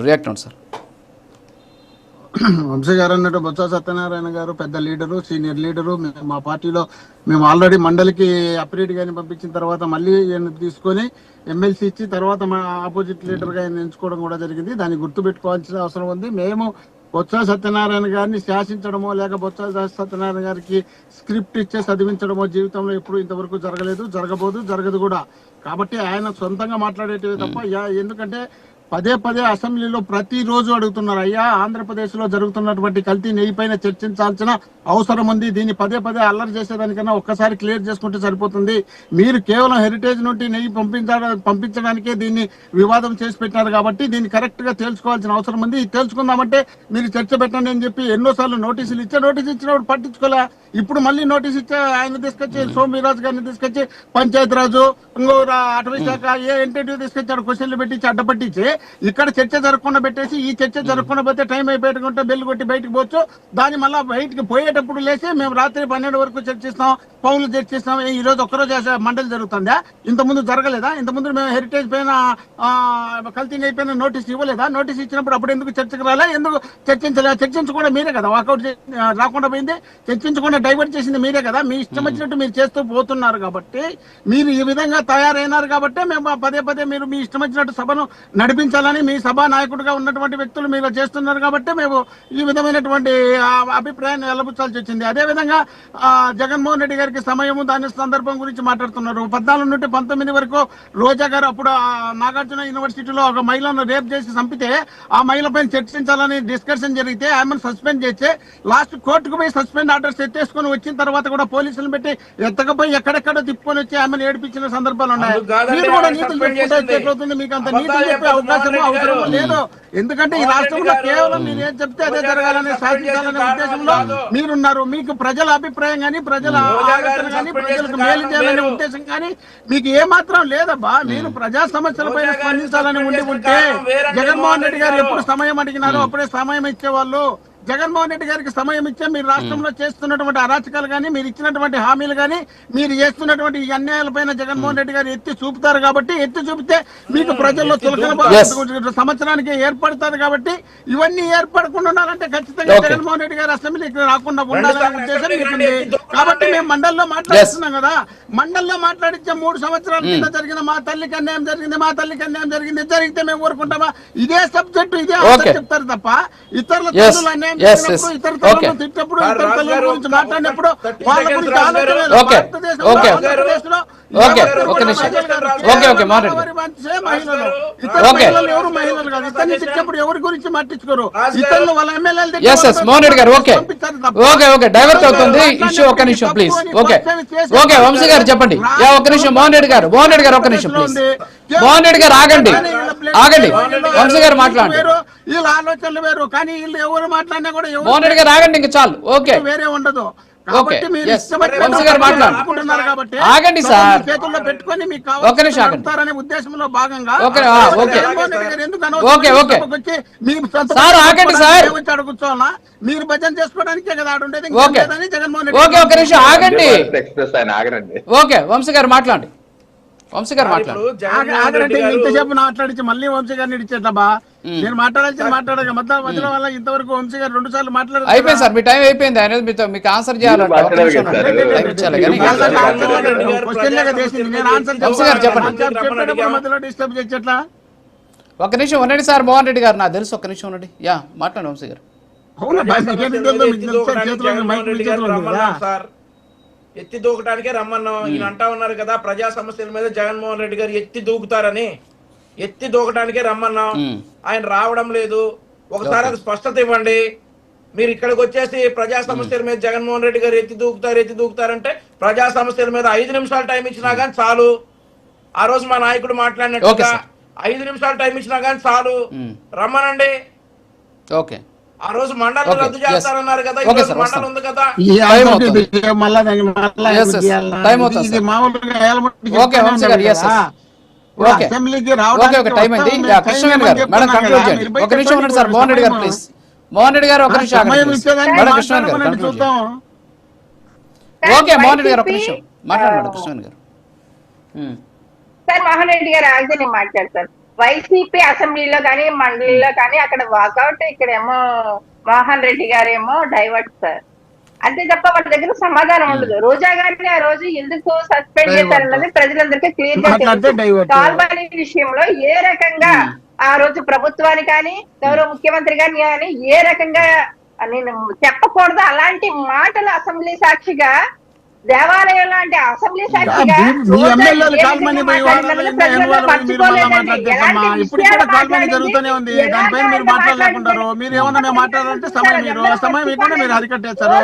React అవును sir. Vamsi గారు అన్నట్టు బొత్స సత్యనారాయణ గారు పెద్ద లీడరు, సీనియర్ లీడరు. మా పార్టీలో మేము ఆల్రెడీ మండలికి అప్రేట్ గాని పంపించిన తర్వాత మళ్ళీ తీసుకొని ఎమ్మెల్సీ ఇచ్చి తర్వాత మా ఆపోజిట్ లీడర్ గా ఎంచుకోవడం కూడా జరిగింది. దాన్ని గుర్తు పెట్టుకోవాల్సిన అవసరం ఉంది. మేము బొత్స సత్యనారాయణ గారిని శాసించడమో లేక బొత్స సత్యనారాయణ గారికి స్క్రిప్ట్ ఇచ్చే చదివించడమో జీవితంలో ఎప్పుడు ఇంతవరకు జరగలేదు, జరగబోదు, జరగదు కూడా. కాబట్టి ఆయన సొంతంగా మాట్లాడేటివి తప్ప ఎందుకంటే పదే పదే అసెంబ్లీలో ప్రతిరోజు అడుగుతున్నారు, అయ్యా ఆంధ్రప్రదేశ్ లో జరుగుతున్నటువంటి కల్తీ నెయ్యి పైన చర్చించాల్సిన అవసరం ఉంది. దీన్ని పదే పదే అల్లరి చేసేదానికన్నా ఒక్కసారి క్లియర్ చేసుకుంటే సరిపోతుంది. మీరు కేవలం హెరిటేజ్ నుండి నెయ్యి పంపించడానికే దీన్ని వివాదం చేసి పెట్టినారు కాబట్టి దీన్ని కరెక్ట్ గా తేల్చుకోవాల్సిన అవసరం ఉంది. తెలుసుకుందామంటే మీరు చర్చ పెట్టండి అని చెప్పి ఎన్నోసార్లు నోటీసులు నోటీసు ఇచ్చినప్పుడు పట్టించుకోలే. ఇప్పుడు మళ్ళీ నోటీస్ ఇచ్చే ఆయన తీసుకొచ్చి సోమవీరాజు గారిని తీసుకొచ్చి పంచాయతీరాజు ఇంకో అటవీ శాఖ ఎంటేటివ్ తీసుకొచ్చాడు, క్వశ్చన్లు పెట్టించి అడ్డపట్టించి ఇక్కడ చర్చ జరగకుండా పెట్టేసి ఈ చర్చ జరగకుండా పోతే టైం అయిపోయింటే బెల్ కొట్టి బయటకు పోవచ్చు. దాన్ని మళ్ళీ బయటకు పోయేటప్పుడు లేచి మేము రాత్రి 12 వరకు చర్చిస్తాం, పౌరులు చర్చిస్తాం. ఈ రోజు ఒక్కరోజు మండలి జరుగుతుందా? ఇంతకుముందు జరగలేదా? ఇంతకుముందు మేము హెరిటేజ్ పైన కల్తీ అయిపోయిన నోటీస్ ఇవ్వలేదా? నోటీస్ ఇచ్చినప్పుడు అప్పుడు ఎందుకు చర్చకు రాలే? ఎందుకు చర్చించలే? చర్చించకుండా మీరే కదా వాకౌట్ రాకుండా పోయింది, చర్చించకుండా డైవర్ట్ చేసింది మీరే కదా. మీ ఇష్టం వచ్చినట్టు మీరు చేస్తూ పోతున్నారు కాబట్టి, మీరు ఈ విధంగా తయారైనారు కాబట్టి మేము పదే పదే మీరు మీ ఇష్టం వచ్చినట్టు సభను నడిపించాలని మీ సభా నాయకుడిగా ఉన్నటువంటి వ్యక్తులు మీరు చేస్తున్నారు కాబట్టి మేము ఈ విధమైనటువంటి అభిప్రాయాన్ని వెల్లబుచ్చాల్సి వచ్చింది. అదేవిధంగా జగన్మోహన్ రెడ్డి గారికి సమయము దాని సందర్భం గురించి మాట్లాడుతున్నారు. 14 నుండి 19 వరకు రోజా గారు అప్పుడు నాగార్జున యూనివర్సిటీలో ఒక మహిళను రేప్ చేసి చంపితే ఆ మహిళ పైన చర్చించాలని డిస్కషన్ జరిగితే ఆమెను సస్పెండ్ చేసి లాస్ట్ కోర్టుకు పోయి సస్పెండ్ ఆర్డర్స్ ఎత్తేసుకొని వచ్చిన తర్వాత కూడా పోలీసులను పెట్టి ఎత్తకపోయి ఎక్కడెక్కడో తిప్పుకొని వచ్చి ఆమెను ఏడిపించిన సందర్భాలు ఉన్నాయి. మీరు కూడా నీతులు చెప్పుకుంటే మీకు అంత నీతులు చెప్పే అవసరం లేదు. ఎందుకంటే ఈ రాష్ట్రంలో కేవలం మీరు ఏం చెప్తే అదే జరగాలనే శాసించాలనే ఉద్దేశంలో మీరున్నారు. మీకు ప్రజల అభిప్రాయం కానీ ప్రజల ఆలోచన కానీ ప్రజలకు మేలు చేయాలనే ఉద్దేశం కానీ మీకు ఏమాత్రం లేదబ్బా. మీరు ప్రజా సమస్యలపైన స్పందించాలని ఉంటే జగన్మోహన్ రెడ్డి గారు ఎప్పుడు సమయం అడిగినారో అప్పుడే సమయం ఇచ్చేవాళ్ళు. జగన్మోహన్ రెడ్డి గారికి సమయం ఇచ్చే మీరు రాష్ట్రంలో చేస్తున్నటువంటి అరాచకాలు కానీ మీరు ఇచ్చినటువంటి హామీలు కానీ మీరు చేస్తున్నటువంటి ఈ అన్యాయాలపైన జగన్మోహన్ రెడ్డి గారు ఎత్తి చూపుతారు కాబట్టి, ఎత్తి చూపితే మీకు ప్రజల్లో చులకన సంవత్సరానికి ఏర్పడుతుంది కాబట్టి ఇవన్నీ ఏర్పడకుండా ఉండాలంటే ఖచ్చితంగా జగన్మోహన్ రెడ్డి గారు అసెంబ్లీకి రాకుండా ఉండాలనే ఉద్దేశం మీకుంది. కాబట్టి మేము మండలిలో మాట్లాడుతున్నాం కదా, మండలిలో మాట్లాడించే 3 సంవత్సరాల కింద జరిగిన మా తల్లికి అన్యాయం జరిగింది, మా తల్లికి అన్యాయం జరిగింది, జరిగితే మేము ఊరుకుంటామా? ఇదే సబ్జెక్టు ఇదే చెప్తారు తప్ప ఇతరుల తల్లులు అన్యాయం ఇతర తల్లులను తిట్టినప్పుడు ఇతర తల్లుల గురించి మాట్లాడినప్పుడు వాళ్ళ గురించి ఆలోచన ఎవరు మహిళలు కాదు. ఇతన్ని తిట్టినప్పుడు ఎవరి గురించి పట్టించుకోరు. ఇతరులు వాళ్ళ ఎమ్మెల్యేలు మోహన్ రెడ్డి గారు డైవర్ట్ అవుతుంది ఇష్యూ. ఒక నిమిషం ప్లీజ్. ఓకే వంశీ గారు చెప్పండి. ఒక నిమిషం మోహన్ రెడ్డి గారు ఒక నిమిషం ప్లీజ్. మోహన్ రెడ్డి గారు ఆగండి. వంశీ గారు మాట్లాడండి. వీళ్ళ ఆలోచనలు వేరు కానీ వీళ్ళు ఎవరు మాట్లాడినా కూడా మోహన్ రెడ్డి గారు ఆగండి. ఇంకా చాలు. ఓకే వేరే ఉండదు. ఆగండి సార్. చేతుల్లో పెట్టుకొని మీకు ఒక నిమిషం ఆగండి. ఉద్దేశంలో భాగంగా కూర్చోవాలా? మీరు భజన చేసుకోవడానికే కదా ఆడుండేది. జగన్మోహన్ రెడ్డి ఒక నిమిషం ఆగండి. ఓకే వంశీ గారు మాట్లాడండి. వంశీ గారు మాట్లాడండి. ఇంతసేపు మాట్లాడించి మళ్ళీ వంశీ గారిని ఇచ్చేట్లబా నేను మాట్లాడాలి మధ్యలో వల్ల ఇంతవరకు వంశీ గారు 2 సార్లు మాట్లాడారు. అయిపోయింది సార్, మీ టైం అయిపోయింది. ఆయన మీకు ఆన్సర్ చేయాలంటే మధ్యలో డిస్టర్బ్ చేసేట్లా? ఒక నిమిషం ఉండండి సార్. మోహన్ రెడ్డి గారు నాకు తెలుసు. ఒక నిమిషం ఉండండి. మాట్లాడండి వంశీ గారు. ఎత్తి దూకటానికే రమ్మన్నాం. ఈయన అంటా ఉన్నారు కదా ప్రజా సమస్యల మీద జగన్మోహన్ రెడ్డి గారు ఎత్తి దూకుతారని. ఎత్తి దూకటానికే రమ్మన్నాం. ఆయన రావడం లేదు. ఒకసారి అది స్పష్టత ఇవ్వండి. మీరు ఇక్కడికి వచ్చేసి ప్రజా సమస్యల మీద జగన్మోహన్ రెడ్డి గారు ఎత్తి దూకుతారంటే ప్రజా సమస్యల మీద 5 నిమిషాలు టైం ఇచ్చినా గానీ చాలు. ఆ రోజు మా నాయకుడు మాట్లాడినట్టుగా 5 నిమిషాలు టైం ఇచ్చినా గానీ చాలు. రమ్మనండి. ఓకే. ఆ రోజు మండలం రద్దు చేస్తారన్నారు కదా, మండలం ఉంది కదా. అసెంబ్లీకి మోహన్ రెడ్డి గారు ప్లీజ్. మోహన్ రెడ్డి గారు ఒక నిమిషం. ఓకే మోహన్ రెడ్డి గారు ఒక నిమిషం మాట్లాడండి. కృష్ణ గారు సార్ మోహన్ రెడ్డి గారు ఆగితే నేను మాట్లాడతాను. వైసీపీ అసెంబ్లీలో కానీ మండలిలో కానీ అక్కడ వాకౌట్, ఇక్కడేమో మోహన్ రెడ్డి గారేమో డైవర్ట్ సార్. అంతే తప్ప వాళ్ళ దగ్గర సమాధానం ఉండదు. రోజా గారిని ఆ రోజు ఎందుకు సస్పెండ్ చేశారన్నది ప్రజలందరికీ క్లియర్ గా తెలుసు. కాల్వని విషయంలో ఏ రకంగా ఆ రోజు ప్రభుత్వాన్ని కానీ గౌరవ ముఖ్యమంత్రి గారిని కానీ ఏ రకంగా నేను చెప్పకూడదు అలాంటి మాటలు అసెంబ్లీ సాక్షిగా, దేవాలయం లాంటి అసెంబ్లీ సాక్షిగా జరుగుతూనే ఉంది. దానిపైన మీరు మాట్లాడలేకుంటారు. మీరు ఏమన్నా మేము మాట్లాడాలంటే సమయం మీరు సమయం ఇవ్వకుండా మీరు హరికట్టేస్తారు.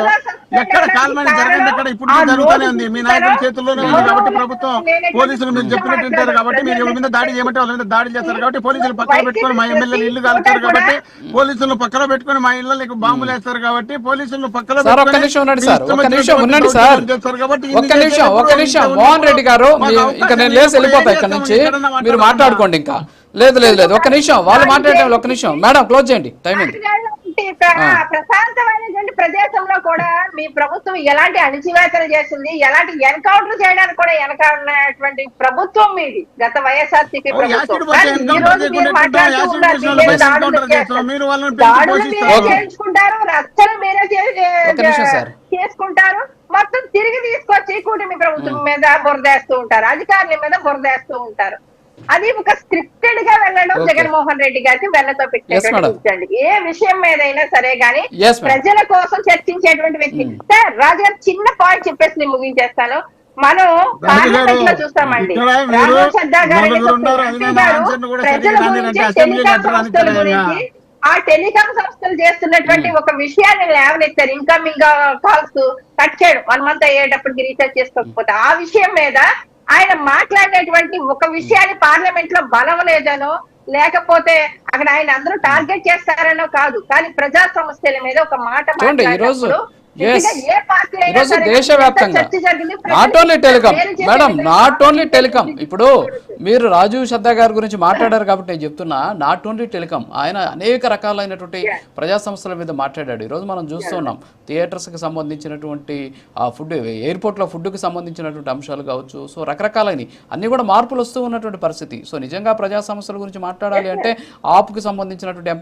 ఎక్కడ కాల్మని జరగండి, ఎక్కడ ఇప్పుడు జరుగుతూనే ఉంది. మీ నాయకుల చేతుల్లోనే ఉంది కాబట్టి ప్రభుత్వం, పోలీసులు మీరు చెప్పినట్టు ఉంటారు కాబట్టి మీరు ఎవరి మీద దాడి చేయమంటే వాళ్ళ మీద దాడి చేస్తారు కాబట్టి పోలీసులు పక్కన పెట్టుకొని మా ఎమ్మెల్యేలు ఇల్లు కాలుతారు కాబట్టి పోలీసులు పక్కన పెట్టుకొని మా ఇళ్ళకి బాంబులు వేస్తారు కాబట్టి పోలీసులు పక్కన ఒక్క నిమిషం మోహన్ రెడ్డి గారు, ఇంకా నేను లేసి వెళ్ళిపోతా ఇక్కడ నుంచి, మీరు మాట్లాడుకోండి. ఇంకా లేదు ఒక్క నిమిషం, వాళ్ళు మాట్లాడే ఒక్క నిమిషం. మేడం క్లోజ్ చేయండి, టైం ఏంటి? ప్రశాంతమైనటువంటి ప్రదేశంలో కూడా మీ ప్రభుత్వం ఎలాంటి అణిచివేతలు చేసింది, ఎలాంటి ఎన్కౌంటర్ చేయడానికి కూడా వెనకాడినటువంటి ప్రభుత్వం మీది గత వైఎస్ఆర్సీపీ ప్రభుత్వం. దాడులు మీరే చేయించుకుంటారు, రచ్చలు మీరే చేసుకుంటారు, మొత్తం తిరిగి తీసుకొచ్చి కూటమి ప్రభుత్వం మీద బురదేస్తూ ఉంటారు, అధికారుల మీద బురదేస్తూ ఉంటారు. అది ఒక స్క్రిప్టెడ్ గా వెళ్ళడం జగన్మోహన్ రెడ్డి గారికి వెన్నతో పెట్టేటువంటి ఏ విషయం మీదైనా సరే గానీ ప్రజల కోసం చర్చించేటువంటి వ్యక్తి. సార్ రాజుగారు చిన్న పాయింట్ చెప్పేసి నేను ముగించేస్తాను. మనం పార్లమెంట్ లో చూస్తామండి, రాజశద్దా గారు ప్రజల గురించి టెలికాం సంస్థల గురించి ఆ టెలికాం సంస్థలు చేస్తున్నటువంటి ఒక విషయాన్ని లేవనెత్తారు. ఇన్కమింగ్ కాల్స్ కట్ చేయడం 1 month అయ్యేటప్పటికి రీఛార్జ్ చేసుకోకపోతే ఆ విషయం మీద ఆయన మాట్లాడినటువంటి ఒక విషయాన్ని పార్లమెంట్ లో బలం లేదనో లేకపోతే అక్కడ ఆయన అందరూ టార్గెట్ చేస్తారనో కాదు, కానీ ప్రజా సమస్యల మీద ఒక మాట మాట్లాడినప్పుడు ఈరోజు దేశవ్యాప్తంగా not only telecom madam, not only telecom, ఇప్పుడు మీరు రాజీవ్ సద్దా గారి గురించి మాట్లాడారు కాబట్టి నేను చెప్తున్నా, నాట్ ఓన్లీ టెలికాం, ఆయన అనేక రకాలైనటువంటి ప్రజా సంస్థల మీద మాట్లాడాడు. ఈరోజు మనం చూస్తున్నాం థియేటర్స్కి సంబంధించినటువంటి ఫుడ్, ఎయిర్పోర్ట్లో ఫుడ్కి సంబంధించినటువంటి అంశాలు కావచ్చు. సో రకరకాలైనవి అన్నీ కూడా మార్పులు వస్తూ ఉన్నటువంటి పరిస్థితి. సో నిజంగా ప్రజా సమస్యల గురించి మాట్లాడాలి అంటే ఆప్కి సంబంధించినటువంటి